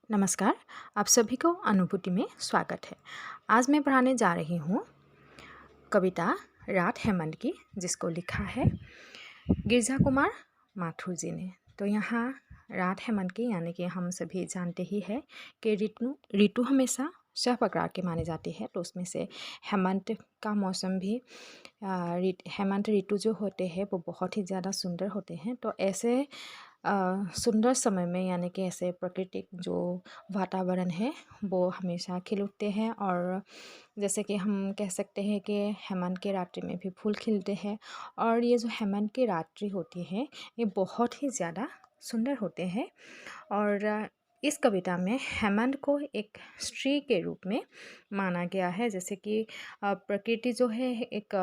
नमस्कार। आप सभी को अनुभूति में स्वागत है। आज मैं पढ़ाने जा रही हूँ कविता रात हेमंत की, जिसको लिखा है गिरजा कुमार माथुर जी ने। तो यहाँ रात हेमंत की यानी कि हम सभी जानते ही हैं कि ऋतु हमेशा सहप्रकार के माने जाते हैं। तो उसमें से हेमंत का मौसम भी हेमंत ऋतु जो होते हैं वो बहुत ही ज़्यादा सुंदर होते हैं। तो ऐसे सुंदर समय में यानी कि ऐसे प्राकृतिक जो वातावरण है वो हमेशा खिल उठते हैं। और जैसे कि हम कह सकते हैं कि हेमंत के रात्रि में भी फूल खिलते हैं। और ये जो हेमंत की रात्रि होती है ये बहुत ही ज़्यादा सुंदर होते हैं। और इस कविता में हेमंत को एक स्त्री के रूप में माना गया है। जैसे कि प्रकृति जो है एक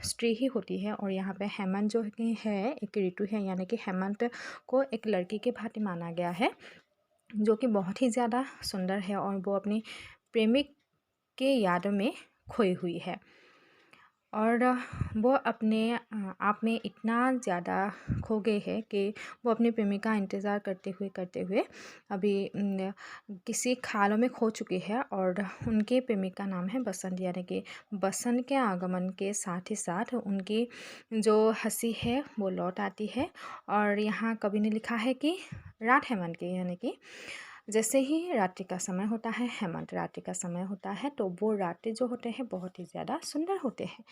स्त्री ही होती है, और यहाँ पे हेमंत जो है एक ऋतु है, यानी कि हेमंत को एक लड़की के भांति माना गया है जो कि बहुत ही ज़्यादा सुंदर है और वो अपनी प्रेमिक के याद में खोई हुई है। और वो अपने आप में इतना ज़्यादा खो गए हैं कि वो अपनी प्रेमिका का इंतज़ार करते हुए अभी किसी खालों में खो चुकी है। और उनके प्रेमिक का नाम है बसंत, यानी कि बसंत के आगमन के साथ ही साथ उनकी जो हंसी है वो लौट आती है। और यहाँ कवि ने लिखा है कि रात हेमंत की, यानी कि जैसे ही रात्रि का समय होता है, हेमंत रात्रि का समय होता है, तो वो रात्रि जो होते हैं बहुत ही ज़्यादा सुंदर होते हैं।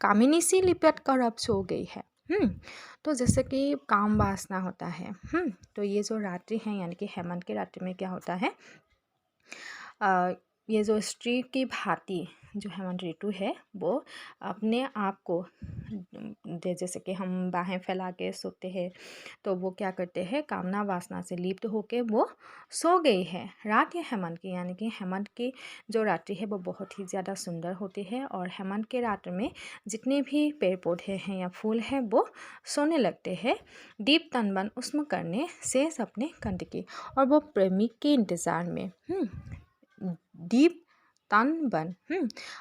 कामिनी सी लिपट कर अब सो गई है। तो जैसे कि काम वासना होता है। तो ये जो रात्रि है यानी कि हेमंत की रात्रि में क्या होता है, ये जो स्त्री की भांति जो हेमंत ऋतु है वो अपने आप को जैसे कि हम बाहें फैला के सोते हैं, तो वो क्या करते हैं, कामना वासना से लिप्त होके वो सो गई है। रात या हेमंत की, यानी कि हेमंत की जो रात्रि है वो बहुत ही ज़्यादा सुंदर होती है। और हेमंत के रात्रि में जितने भी पेड़ पौधे हैं या फूल हैं वो सोने लगते हैं, दीप तनबन उष्म करने से अपने कंठ की। और वो प्रेमिक के इंतज़ार में दीप तन बन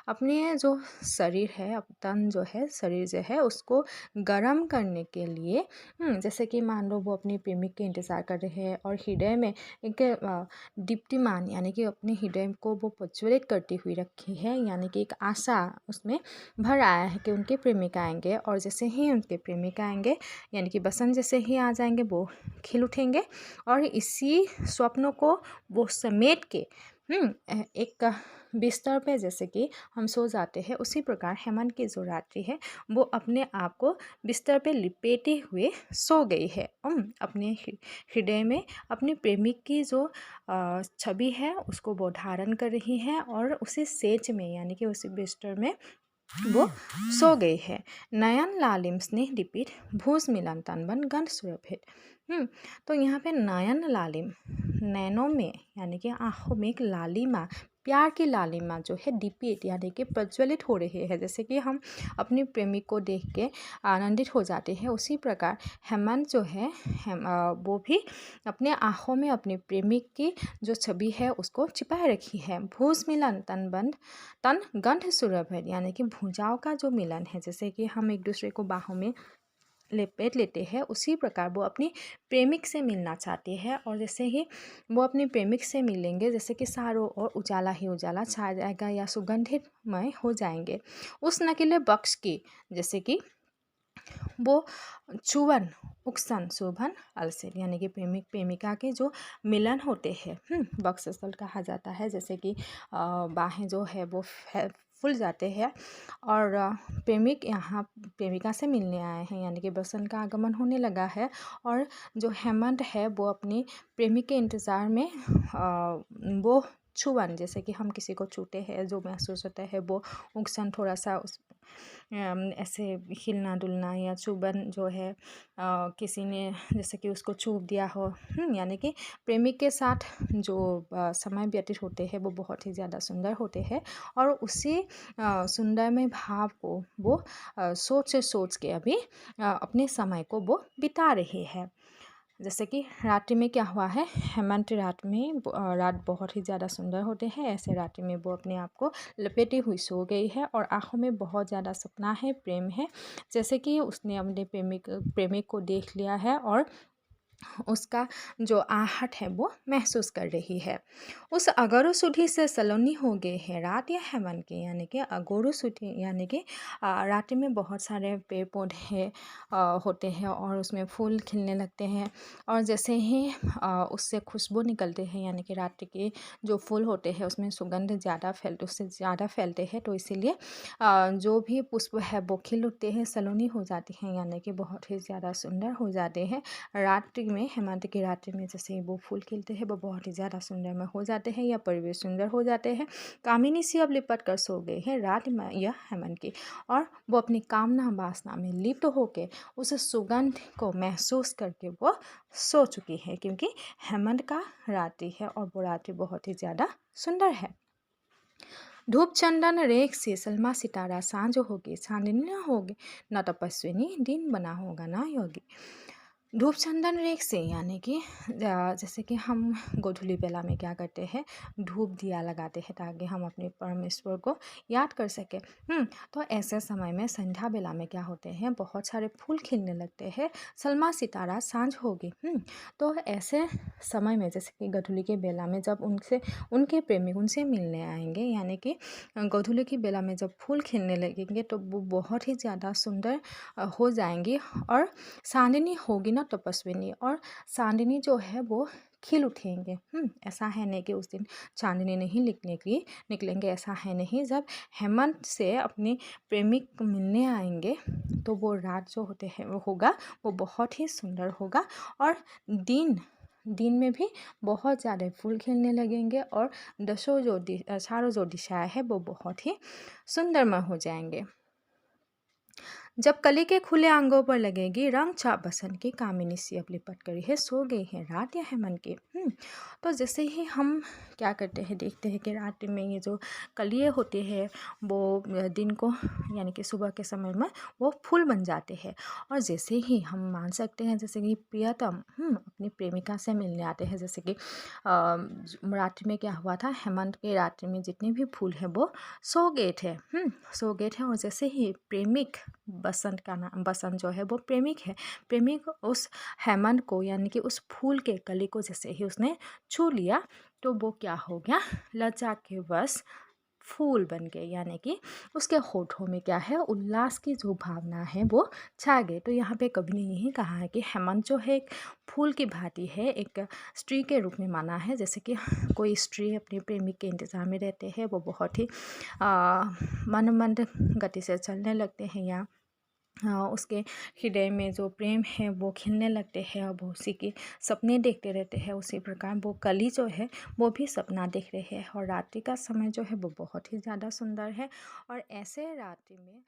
अपने जो शरीर है, तन जो है, शरीर जो है उसको गर्म करने के लिए जैसे कि मान लो वो अपनी प्रेमिक के इंतज़ार कर रहे हैं और हृदय में एक दीप्तिमान यानी कि अपने हृदय को वो प्रज्वलित करती हुई रखी है, यानी कि एक आशा उसमें भर आया है कि उनके प्रेमिक आएंगे। और जैसे ही उनके प्रेमिक आएंगे यानी कि बसंत जैसे ही आ जाएंगे वो खिल उठेंगे। और इसी स्वप्नों को वो समेट के एक बिस्तर पे जैसे कि हम सो जाते हैं, उसी प्रकार हेमंत की जो रात्रि है वो अपने आप को बिस्तर पे लिपेटे हुए सो गई है। अपने हृदय में अपने प्रेमिक की जो छवि है उसको वो धारण कर रही है और उसी सेज में यानी कि उसी बिस्तर में वो सो गई है। नयन लालिम स्नेह दीपित भूस मिलन तनबन गंध सुरभित। तो यहाँ पे नयन लालिम, नैनों में यानी कि आँखों में एक लालिमा, प्यार की लालिमा जो है दीपित यानी कि प्रज्वलित हो रही है। जैसे कि हम अपने प्रेमिक को देख के आनंदित हो जाते हैं, उसी प्रकार हेमंत जो है वो भी अपने आँखों में अपने प्रेमिक की जो छवि है उसको छिपाए रखी है। भूस मिलन तन गंध सुरभित, यानी कि भुजाओं का जो मिलन है, जैसे कि हम एक दूसरे को बाहों में लपेट लेते हैं, उसी प्रकार वो अपनी प्रेमिक से मिलना चाहती है। और जैसे ही वो अपने प्रेमिक से मिलेंगे, जैसे कि चारों ओर उजाला ही उजाला छा जाएगा या सुगंधितमय हो जाएंगे उस नकीले बक्स की, जैसे कि वो चुवन उक्सन शोभन अलसिल, यानी कि प्रेमिक प्रेमिका के जो मिलन होते हैं बक्स स्थल कहा जाता है। जैसे कि बाहें जो है वो फूल जाते हैं और प्रेमिक यहाँ प्रेमिका से मिलने आए हैं, यानी कि बसंत का आगमन होने लगा है। और जो हेमंत है वो अपनी प्रेमिक के इंतज़ार में वो छुवन, जैसे कि हम किसी को छूते हैं जो महसूस होता है वो उगसन, थोड़ा सा उस ऐसे हिलना डुलना, या चुभन जो है किसी ने जैसे कि उसको छू दिया हो, यानी कि प्रेमिक के साथ जो समय व्यतीत होते हैं वो बहुत ही ज़्यादा सुंदर होते हैं। और उसी सुंदरमय भाव को वो सोच के अभी अपने समय को वो बिता रही है। जैसे कि रात्रि में क्या हुआ है, हेमंत रात में रात बहुत ही ज़्यादा सुंदर होते हैं, ऐसे रात्रि में वो अपने आप को लपेटी हुई सो गई है और आँखों में बहुत ज़्यादा सपना है, प्रेम है। जैसे कि उसने अपने प्रेमिक को देख लिया है और उसका जो आहट है वो महसूस कर रही है। उस अगरु सुधी से सलोनी हो गए हैं रात या हेमन के, यानी कि अगोरु सुधी यानी कि रात में बहुत सारे पेड़ पौधे होते हैं और उसमें फूल खिलने लगते हैं, और जैसे ही उससे खुशबू निकलते हैं, यानी कि रात के जो फूल होते हैं उसमें सुगंध ज़्यादा उससे ज़्यादा फैलते हैं, तो इसीलिए जो भी पुष्प है वो खिल उठते हैं, सलोनी हो जाती हैं, यानी कि बहुत ही ज़्यादा सुंदर हो जाते हैं। रात्रि में, हेमंत की रात्रि में जैसे वो फूल खिलते हैं वो बहुत ही ज़्यादा सुंदर में हो जाते हैं या परिवेश सुंदर हो जाते हैं। कामिनी सी अब लिपट कर सो गई है रात में या हेमंत की, और वो अपनी कामना वासना में लिप्त होकर उस सुगंध को महसूस करके वो सो चुकी है, क्योंकि हेमंत का रात्रि है और वो रात्रि बहुत ही ज़्यादा सुंदर है। धूप चंदन रेख से सलमा सितारा सांझ होगी, चांदनी न होगी न तपस्विनी, दिन बना होगा ना योगी। धूप चंदन रेख से यानी कि जैसे कि हम गोधूली बेला में क्या करते हैं, धूप दिया लगाते हैं ताकि हम अपने परमेश्वर को याद कर सकें। तो ऐसे समय में संध्या बेला में क्या होते हैं, बहुत सारे फूल खिलने लगते हैं, सलमा सितारा सांझ होगी। तो ऐसे समय में जैसे कि गोधूली के बेला में जब उनके प्रेमी उनसे मिलने आएंगे, यानी कि गोधूली की बेला में जब फूल खिलने लगेंगे तो वो बहुत ही ज़्यादा सुंदर हो जाएंगी, और चांदनी होगी ना तपस्विनी, और चांदनी जो है वो खिल उठेंगे। ऐसा है नहीं कि उस दिन चांदनी नहीं निकलेंगे, ऐसा है नहीं। जब हेमंत से अपने प्रेमिक मिलने आएंगे तो वो रात जो होते हैं वो होगा, वो बहुत ही सुंदर होगा, और दिन में भी बहुत ज़्यादा फूल खिलने लगेंगे, और चारों जो दिशाएं हैं वो बहुत ही सुंदरमय हो जाएंगे। जब कली के खुले अंगों पर लगेगी रंग छाप बसंत की, कामिनी सी अब लिपट कर है सो गई है रात या हेमंत की। तो जैसे ही हम क्या करते हैं, देखते हैं कि रात में ये जो कलियाँ होती है वो दिन को, यानी कि सुबह के समय में वो फूल बन जाते हैं, और जैसे ही हम मान सकते हैं जैसे कि प्रियतम अपनी प्रेमिका से मिलने आते हैं, जैसे कि रात्रि में क्या हुआ था, हेमंत के रात्रि में जितने भी फूल हैं वो सो गए थे, और जैसे ही प्रेमिक, बसंत का नाम, बसंत जो है वो प्रेमिक है, प्रेमिक उस हेमंत को यानी कि उस फूल के कली को जैसे ही उसने छू लिया तो वो क्या हो गया, लज्जा के वश फूल बन गए, यानी कि उसके होठों में क्या है, उल्लास की जो भावना है वो छा गई। तो यहाँ पे कवि ने यही कहा है कि हेमंत जो है एक फूल की भांति है, एक स्त्री के रूप में माना है। जैसे कि कोई स्त्री अपने प्रेमिक के इंतज़ार में रहते हैं, वो बहुत ही मनमंद गति से चलने लगते हैं, या उसके हृदय में जो प्रेम है वो खिलने लगते हैं, और वो उसी के सपने देखते रहते हैं। उसी प्रकार वो कली जो है वो भी सपना देख रहे हैं, और रात्रि का समय जो है वो बहुत ही ज़्यादा सुंदर है, और ऐसे रात्रि में